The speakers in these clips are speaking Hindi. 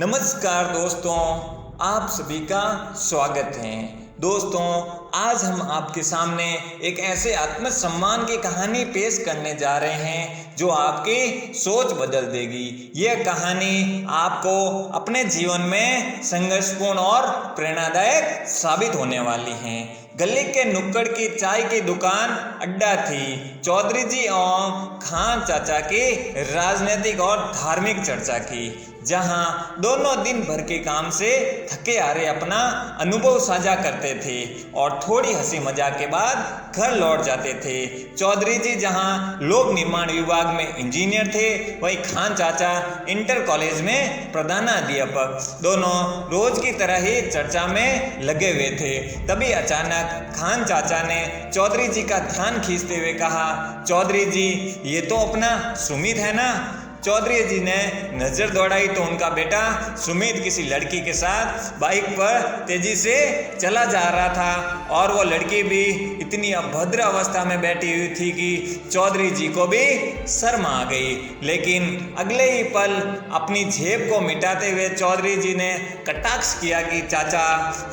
नमस्कार दोस्तों, आप सभी का स्वागत है। दोस्तों, आज हम आपके सामने एक ऐसे आत्मसम्मान की कहानी पेश करने जा रहे हैं जो आपकी सोच बदल देगी। यह कहानी आपको अपने जीवन में संघर्षपूर्ण और प्रेरणादायक साबित होने वाली है। गली के नुक्कड़ की चाय की दुकान अड्डा थी चौधरी जी और खान चाचा की राजनीतिक और धार्मिक चर्चा की, जहां दोनों दिन भर के काम से थके हारे अपना अनुभव साझा करते थे और थोड़ी हंसी मजाक के बाद घर लौट जाते थे। चौधरी जी जहां लोक निर्माण विभाग में इंजीनियर थे, वहीं खान चाचा इंटर कॉलेज में प्रधानाध्यापक, दोनों रोज की तरह ही चर्चा में लगे हुए थे। तभी अचानक खान चाचा ने चौधरी जी का ध्यान खींचते हुए कहा, चौधरी जी, ये तो अपना सुमित है ना। चौधरी जी ने नजर दौड़ाई तो उनका बेटा सुमित किसी लड़की के साथ बाइक पर तेजी से चला जा रहा था और वो लड़की भी इतनी अभद्र अवस्था में बैठी हुई थी कि चौधरी जी को भी शर्म आ गई। लेकिन अगले ही पल अपनी जेब को मिटाते हुए चौधरी जी ने कटाक्ष किया कि चाचा,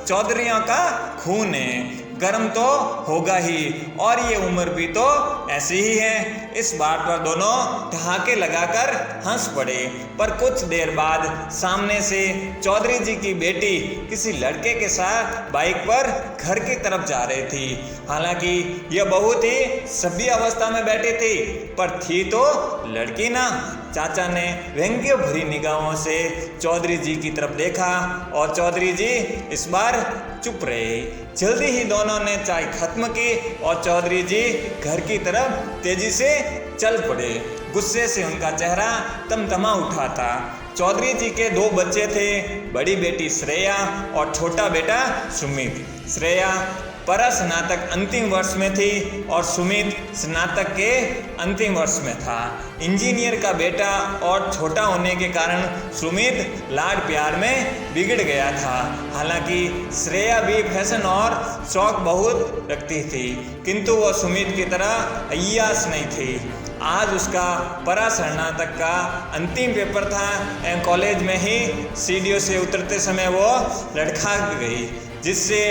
चौधरियों का खून है, गर्म तो होगा ही, और ये उम्र भी तो ऐसी ही है। इस बात पर दोनों ठहाके लगाकर हंस पड़े। पर कुछ देर बाद सामने से चौधरी जी की बेटी किसी लड़के के साथ बाइक पर घर की तरफ जा रही थी। हालांकि यह बहुत ही सभ्य अवस्था में बैठी थी, पर थी तो लड़की ना। चाचा ने व्यंग्य भरी निगाहों से चौधरी जी की तरफ देखा और चौधरी जी इस बार चुप रहे। जल्दी ही दोनों ने चाय खत्म की और चौधरी जी घर की तरफ तेजी से चल पड़े। गुस्से से उनका चेहरा तमतमा उठा था। चौधरी जी के दो बच्चे थे, बड़ी बेटी श्रेया और छोटा बेटा सुमित। श्रेया स्नातक अंतिम वर्ष में थी और सुमित स्नातक के अंतिम वर्ष में था। इंजीनियर का बेटा और छोटा होने के कारण सुमित लाड प्यार में बिगड़ गया था। हालांकि श्रेया भी फैशन और शौक बहुत रखती थी, किंतु वो सुमित की तरह अय्याश नहीं थी। आज उसका स्नातक का अंतिम पेपर था एवं कॉलेज में ही सीढ़ियों से उतरते समय वो लड़खड़ा गई, जिससे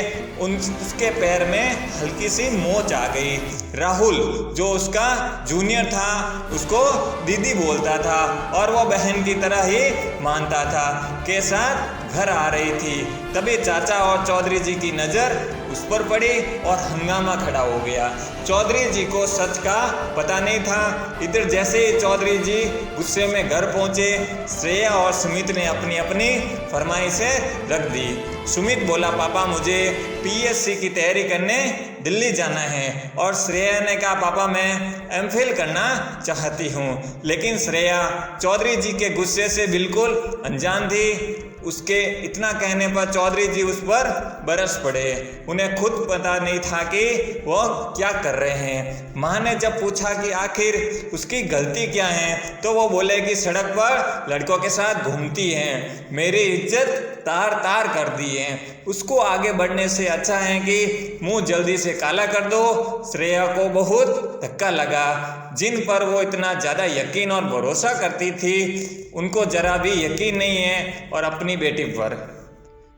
उसके पैर में हल्की सी मोच आ गई। राहुल, जो उसका जूनियर था, उसको दीदी बोलता था और वो बहन की तरह ही मानता था, के साथ घर आ रही थी। तभी चाचा और चौधरी जी की नज़र उस पर पड़ी और हंगामा खड़ा हो गया। चौधरी जी को सच का पता नहीं था। इधर जैसे ही चौधरी जी गुस्से में घर पहुंचे, श्रेया और सुमित ने अपनी अपनी फरमाइशें रख दी। सुमित बोला, पापा मुझे पीएससी की तैयारी करने दिल्ली जाना है, और श्रेया ने कहा, पापा मैं एमफिल करना चाहती हूँ। लेकिन श्रेया चौधरी जी के गुस्से से बिल्कुल अनजान थी। उसके इतना कहने पर चौधरी जी उस पर बरस पड़े। उन्हें खुद पता नहीं था कि वह क्या कर रहे हैं। माँ ने जब पूछा कि आखिर उसकी गलती क्या है, तो वो बोले कि सड़क पर लड़कों के साथ घूमती है, मेरी इज्जत तार तार कर दी है, उसको आगे बढ़ने से अच्छा है कि मुंह जल्दी से काला कर दो। श्रेया को बहुत धक्का लगा। जिन पर वो इतना ज़्यादा यकीन और भरोसा करती थी, उनको जरा भी यकीन नहीं है और अपनी बेटी पर।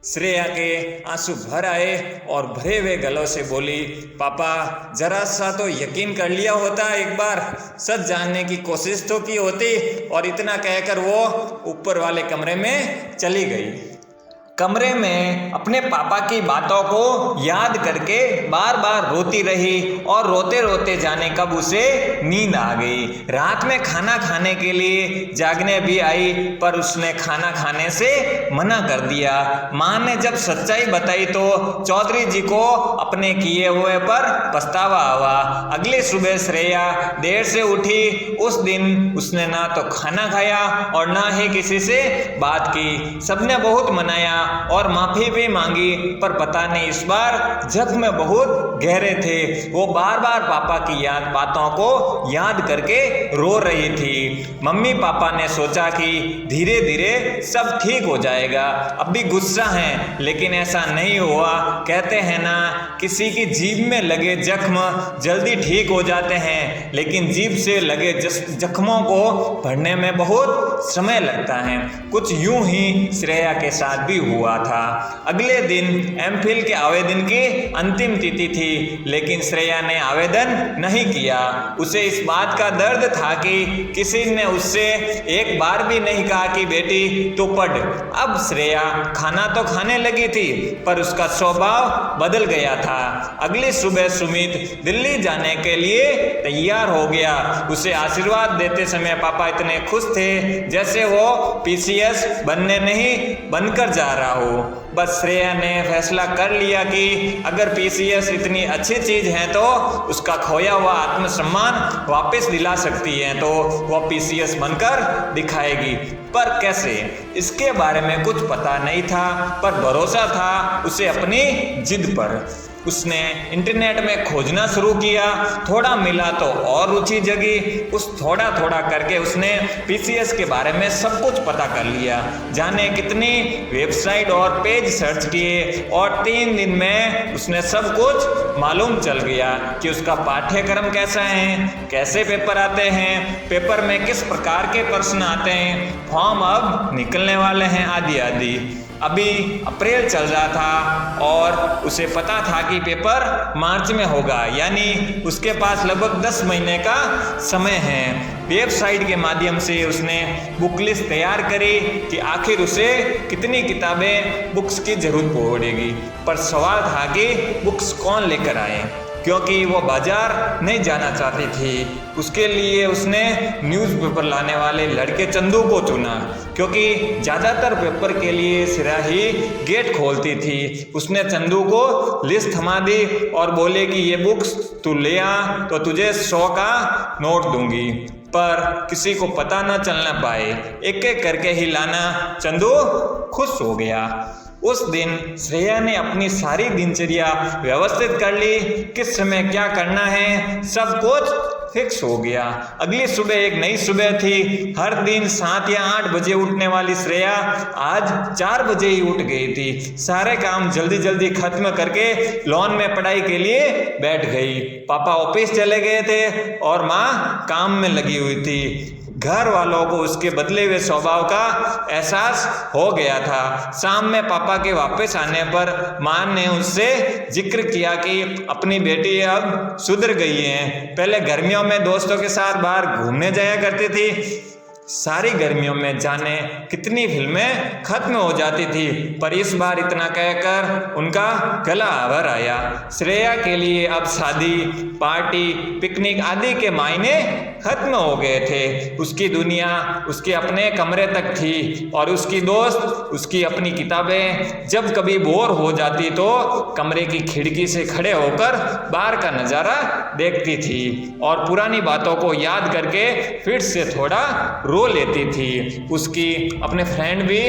श्रेया के आंसू भर आए और भरे हुए गलों से बोली, पापा जरा सा तो यकीन कर लिया होता, एक बार सच जानने की कोशिश तो की होती। और इतना कहकर वो ऊपर वाले कमरे में चली गई। कमरे में अपने पापा की बातों को याद करके बार बार रोती रही और रोते रोते जाने कब उसे नींद आ गई। रात में खाना खाने के लिए जागने भी आई, पर उसने खाना खाने से मना कर दिया। माँ ने जब सच्चाई बताई तो चौधरी जी को अपने किए हुए पर पछतावा हुआ। अगली सुबह श्रेया देर से उठी। उस दिन उसने ना तो खाना खाया और ना ही किसी से बात की। सबने बहुत मनाया और माफी भी मांगी, पर पता नहीं इस बार जख्म बहुत गहरे थे। वो बार बार पापा की बातों को याद करके रो रही थी। मम्मी पापा ने सोचा कि धीरे धीरे सब ठीक हो जाएगा, अब भी गुस्सा है, लेकिन ऐसा नहीं हुआ। कहते हैं ना, किसी की जीभ में लगे जख्म जल्दी ठीक हो जाते हैं, लेकिन जीभ से लगे जख्मों को भरने में बहुत समय लगता है। कुछ यूं ही श्रेया के साथ भी हुआ था। अगले दिन एमफिल के आवेदन की अंतिम तिथि थी, लेकिन श्रेया ने आवेदन नहीं किया। उसे इस बात का दर्द था कि किसी ने उससे एक बार भी नहीं कहा कि बेटी तू पढ़। अब श्रेया खाना तो खाने लगी थी, पर उसका स्वभाव बदल गया था। अगली सुबह सुमित दिल्ली जाने के लिए तैयार हो गया। उसे आशीर्वाद देते समय पापा इतने खुश थे जैसे वो पीसीएस बनने नहीं बनकर जा रहा हो। बस श्रेया ने फैसला कर लिया कि अगर पीसीएस इतनी अच्छी चीज है तो उसका खोया हुआ आत्मसम्मान वापस दिला सकती है, तो वह पीसीएस बनकर दिखाएगी। पर कैसे, इसके बारे में कुछ पता नहीं था, पर भरोसा था उसे अपनी जिद पर। उसने इंटरनेट में खोजना शुरू किया, थोड़ा मिला तो और रुचि जगी। उस थोड़ा थोड़ा करके उसने पीसीएस के बारे में सब कुछ पता कर लिया। जाने कितनी वेबसाइट और पेज सर्च किए, और 3 दिन में उसने सब कुछ मालूम चल गया कि उसका पाठ्यक्रम कैसा है, कैसे पेपर आते हैं, पेपर में किस प्रकार के प्रश्न आते हैं, फॉर्म अब निकलने वाले हैं, आदि आदि। अभी अप्रैल चल रहा था और उसे पता था कि पेपर मार्च में होगा, यानी उसके पास लगभग 10 महीने का समय है। वेबसाइट के माध्यम से उसने बुक लिस्ट तैयार करी कि आखिर उसे कितनी किताबें बुक्स की जरूरत पड़ेगी। पर सवाल था कि बुक्स कौन लेकर आए, क्योंकि वो बाजार नहीं जाना चाहती थी। उसके लिए उसने न्यूज़पेपर लाने वाले लड़के चंदू को चुना, क्योंकि ज़्यादातर पेपर के लिए सिरा ही गेट खोलती थी। उसने चंदू को लिस्ट थमा दी और बोले कि ये बुक्स तू ले आ तो तुझे 100 का नोट दूंगी, पर किसी को पता न चलना पाए, एक एक करके ही लाना। चंदू खुश हो गया। उस दिन श्रेया ने अपनी सारी दिनचर्या व्यवस्थित कर ली, किस समय क्या करना है सब कुछ फिक्स हो गया। अगली सुबह एक नई सुबह थी। हर दिन 7 या 8 बजे उठने वाली श्रेया आज 4 बजे ही उठ गई थी। सारे काम जल्दी जल्दी खत्म करके लॉन में पढ़ाई के लिए बैठ गई। पापा ऑफिस चले गए थे और माँ काम में लगी हुई थी। घर वालों को उसके बदले हुए स्वभाव का एहसास हो गया था। शाम में पापा के वापस आने पर माँ ने उससे जिक्र किया कि अपनी बेटी अब सुधर गई है। पहले गर्मियों में दोस्तों के साथ बाहर घूमने जाया करती थी। सारी गर्मियों में जाने कितनी फिल्में खत्म हो जाती थी, पर इस बार इतना कहकर उनका गला आवर आया। श्रेया के लिए अब शादी, पार्टी, पिकनिक आदि के मायने खत्म हो गए थे। उसकी दुनिया उसके अपने कमरे तक थी और उसकी दोस्त उसकी अपनी किताबें। जब कभी बोर हो जाती तो कमरे की खिड़की से खड़े होकर बाहर का नज़ारा देखती थी और पुरानी बातों को याद करके फिर से थोड़ा रो लेती थी। उसकी अपने फ्रेंड भी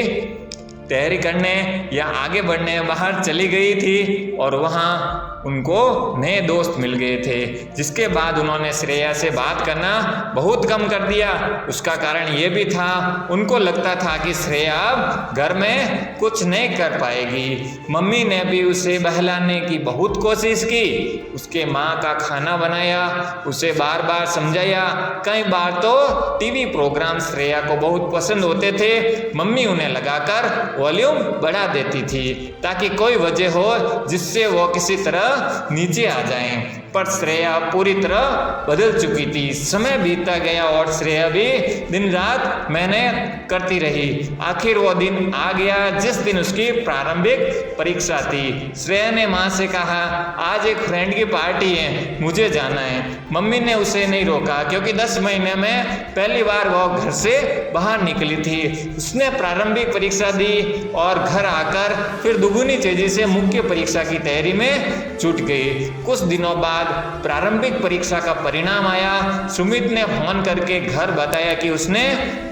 तैयारी करने या आगे बढ़ने बाहर चली गई थी और वहाँ उनको नए दोस्त मिल गए थे, जिसके बाद उन्होंने श्रेया से बात करना बहुत कम कर दिया। उसका कारण ये भी था, उनको लगता था कि श्रेया अब घर में कुछ नहीं कर पाएगी। मम्मी ने भी उसे बहलाने की बहुत कोशिश की, उसके माँ का खाना बनाया, उसे बार बार समझाया। कई बार तो टीवी प्रोग्राम श्रेया को बहुत पसंद होते थे, मम्मी उन्हें लगाकर वॉल्यूम बढ़ा देती थी ताकि कोई वजह हो जिससे वो किसी तरह नीचे आ जाएं। पर श्रेया पूरी तरह बदल चुकी थी। समय बीतता गया और श्रेया भी दिन रात मेहनत करती रही। आखिर वो दिन आ गया जिस दिन उसकी प्रारंभिक परीक्षा थी। श्रेया ने माँ से कहा, आज एक फ्रेंड की पार्टी है, मुझे जाना है। मम्मी ने उसे नहीं रोका क्योंकि 10 महीने में पहली बार वो घर से बाहर निकली थी। उसने प्रारंभिक परीक्षा दी और घर आकर फिर दुगुनी तेजी से मुख्य परीक्षा की तैयारी में जुट गई। कुछ दिनों बाद बाद प्रारंभिक परीक्षा का परिणाम आया। सुमित ने फोन करके घर बताया कि उसने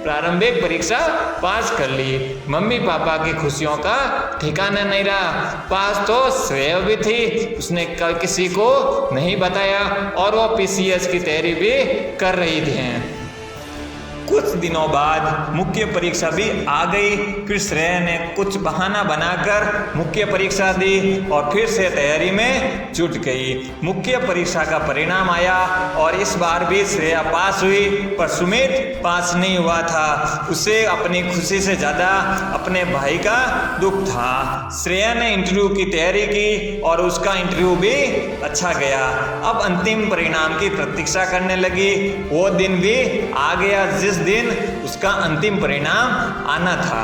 प्रारंभिक परीक्षा पास कर ली। मम्मी पापा की खुशियों का ठिकाना नहीं रहा। पास तो श्रेया भी थी, उसने किसी को नहीं बताया और वो पीसीएस की तैयारी भी कर रही थी। कुछ दिनों बाद मुख्य परीक्षा भी आ गई। फिर श्रेया ने कुछ बहाना बनाकर मुख्य परीक्षा दी और फिर से तैयारी में जुट गई। मुख्य परीक्षा का परिणाम आया और इस बार भी श्रेया पास हुई, पर सुमित पास नहीं हुआ था। उसे अपनी खुशी से ज़्यादा अपने भाई का दुख था। श्रेया ने इंटरव्यू की तैयारी की और उसका इंटरव्यू भी अच्छा गया। अब अंतिम परिणाम की प्रतीक्षा करने लगी। वो दिन भी आ गया जिस दिन उसका अंतिम परिणाम आना था।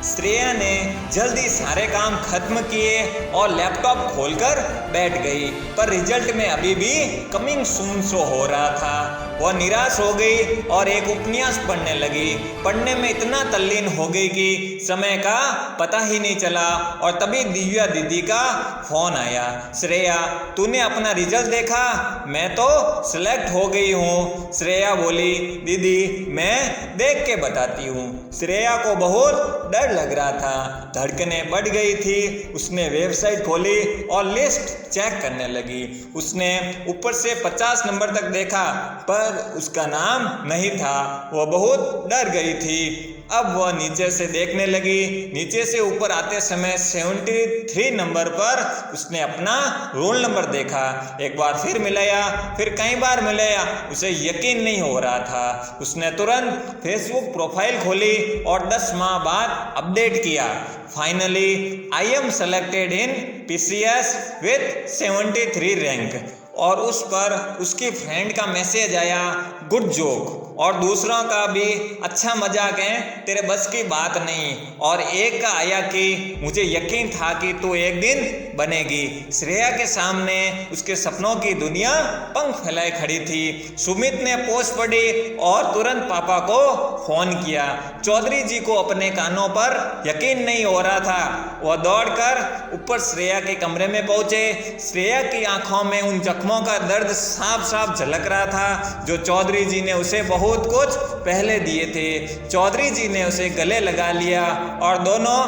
श्रेया ने जल्दी सारे काम खत्म किए और लैपटॉप खोलकर बैठ गई, पर रिजल्ट में अभी भी कमिंग सून शो हो रहा था। वह निराश हो गई और एक उपन्यास पढ़ने लगी। पढ़ने में इतना तल्लीन हो गई कि समय का पता ही नहीं चला और तभी दिव्या दीदी का फोन आया। श्रेया, तूने अपना रिजल्ट देखा? मैं तो सिलेक्ट हो गई हूँ। श्रेया बोली, दीदी मैं देख के बताती हूँ। श्रेया को बहुत डर लग रहा था, धड़कनें बढ़ गई थी। उसने वेबसाइट खोली और लिस्ट चेक करने लगी। उसने ऊपर से 50 नंबर तक देखा, पर उसका नाम नहीं था। वह बहुत डर गई थी। अब वह नीचे से देखने लगी। नीचे से ऊपर आते समय 73 नंबर पर उसने अपना रोल नंबर देखा। एक बार फिर मिलाया, फिर कई बार मिलाया, उसे यकीन नहीं हो रहा था। उसने तुरंत फेसबुक प्रोफाइल खोली और 10 माह बाद अपडेट किया। Finally I am selected in PCS with 73 rank. और उस पर उसकी फ्रेंड का मैसेज आया, गुड जोक, और दूसरों का भी अच्छा मजाक है, तेरे बस की बात नहीं। और एक का आया कि मुझे यकीन था कि तू एक दिन बनेगी। श्रेया के सामने उसके सपनों की दुनिया पंख फैलाए खड़ी थी। सुमित ने पोस्ट पढ़ी और तुरंत पापा को फोन किया। चौधरी जी को अपने कानों पर यकीन नहीं हो रहा था। वह दौड़कर ऊपर श्रेया के कमरे में पहुंचे। श्रेया की आंखों में उन जख्मों का दर्द साफ साफ झलक रहा था जो चौधरी जी ने उसे बहुत कुछ पहले दिए थे। चौधरी जी ने उसे गले लगा लिया और दोनों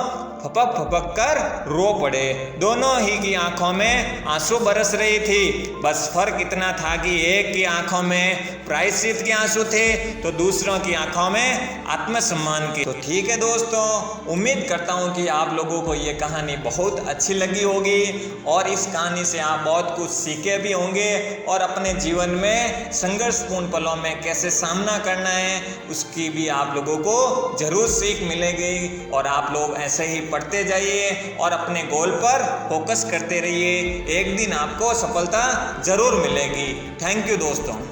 फपक फपक कर रो पड़े। दोनों ही की आंखों में आंसू बरस रही थी। बस फर्क इतना था कि एक की आंखों में प्रायश्चित के आंसू थे तो दूसरों की आंखों में आत्मसम्मान के। तो ठीक है दोस्तों, उम्मीद करता हूँ कि आप लोगों को ये कहानी बहुत अच्छी लगी होगी और इस कहानी से आप बहुत कुछ सीखे भी होंगे और अपने जीवन में संघर्षपूर्ण पलों में कैसे सामना करना है उसकी भी आप लोगों को जरूर सीख मिलेगी। और आप लोग ऐसे ही पढ़ते जाइए और अपने गोल पर फोकस करते रहिए। एक दिन आपको सफलता जरूर मिलेगी। थैंक यू दोस्तों।